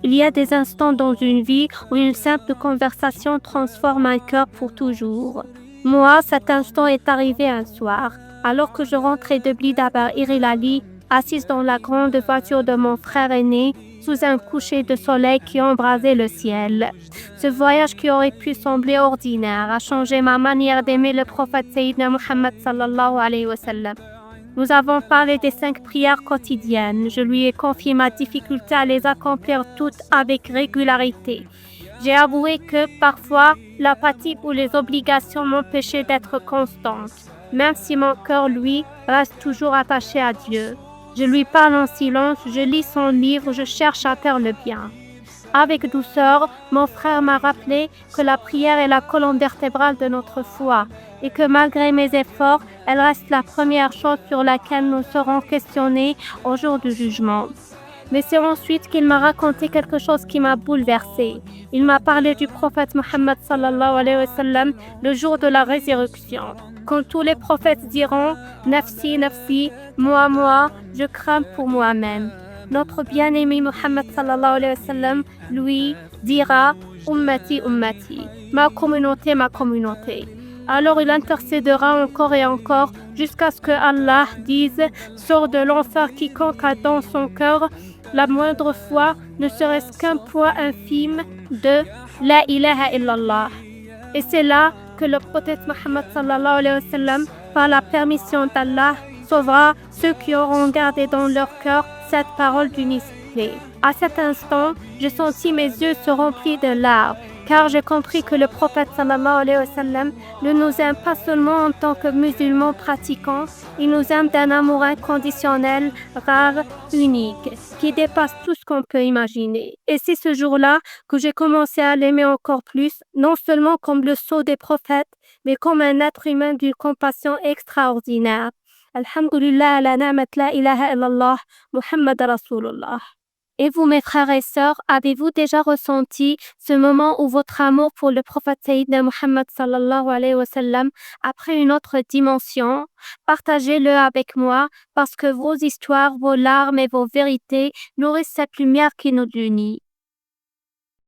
Il y a des instants dans une vie où une simple conversation transforme un cœur pour toujours. Moi, cet instant est arrivé un soir, alors que je rentrais de Blida Dabar Irilali, assise dans la grande voiture de mon frère aîné, sous un coucher de soleil qui embrasait le ciel. Ce voyage qui aurait pu sembler ordinaire a changé ma manière d'aimer le prophète Sayyidina Muhammad sallallahu alayhi wa sallam. Nous avons parlé des 5 prières quotidiennes. Je lui ai confié ma difficulté à les accomplir toutes avec régularité. J'ai avoué que parfois, l'apathie ou les obligations m'empêchaient d'être constante, même si mon cœur, lui, reste toujours attaché à Dieu. Je lui parle en silence, je lis son livre, je cherche à faire le bien. Avec douceur, mon frère m'a rappelé que la prière est la colonne vertébrale de notre foi et que malgré mes efforts, elle reste la première chose sur laquelle nous serons questionnés au jour du jugement. Mais c'est ensuite qu'il m'a raconté quelque chose qui m'a bouleversée. Il m'a parlé du prophète Muhammad sallallahu alayhi wa sallam le jour de la résurrection. Quand tous les prophètes diront « Nafsi, nafsi, moi, je crains pour moi-même ». Notre bien-aimé Muhammad sallallahu alayhi wa sallam, lui, dira « Ummati, ummati », ma communauté, ma communauté. Alors il intercédera encore et encore jusqu'à ce que Allah dise « Sors de l'enfer quiconque a dans son cœur la moindre foi, ne serait-ce qu'un point infime de La ilaha illallah ». Et c'est là que le prophète Muhammad sallallahu alayhi wa sallam, par la permission d'Allah, sauvera ceux qui auront gardé dans leur cœur cette parole d'unicité. À cet instant, j'ai senti mes yeux se remplir de larmes, car j'ai compris que le prophète sallallahu alayhi wa sallam ne nous aime pas seulement en tant que musulmans pratiquants, il nous aime d'un amour inconditionnel, rare, unique, qui dépasse tout ce qu'on peut imaginer. Et c'est ce jour-là que j'ai commencé à l'aimer encore plus, non seulement comme le sceau des prophètes, mais comme un être humain d'une compassion extraordinaire. Alhamdulillah ala na'mat la ilaha illallah, Muhammad Rasulullah. Et vous, mes frères et sœurs, avez-vous déjà ressenti ce moment où votre amour pour le prophète Sayyidina Muhammad sallallahu alayhi wa sallam a pris une autre dimension? Partagez-le avec moi parce que vos histoires, vos larmes et vos vérités nourrissent cette lumière qui nous unit.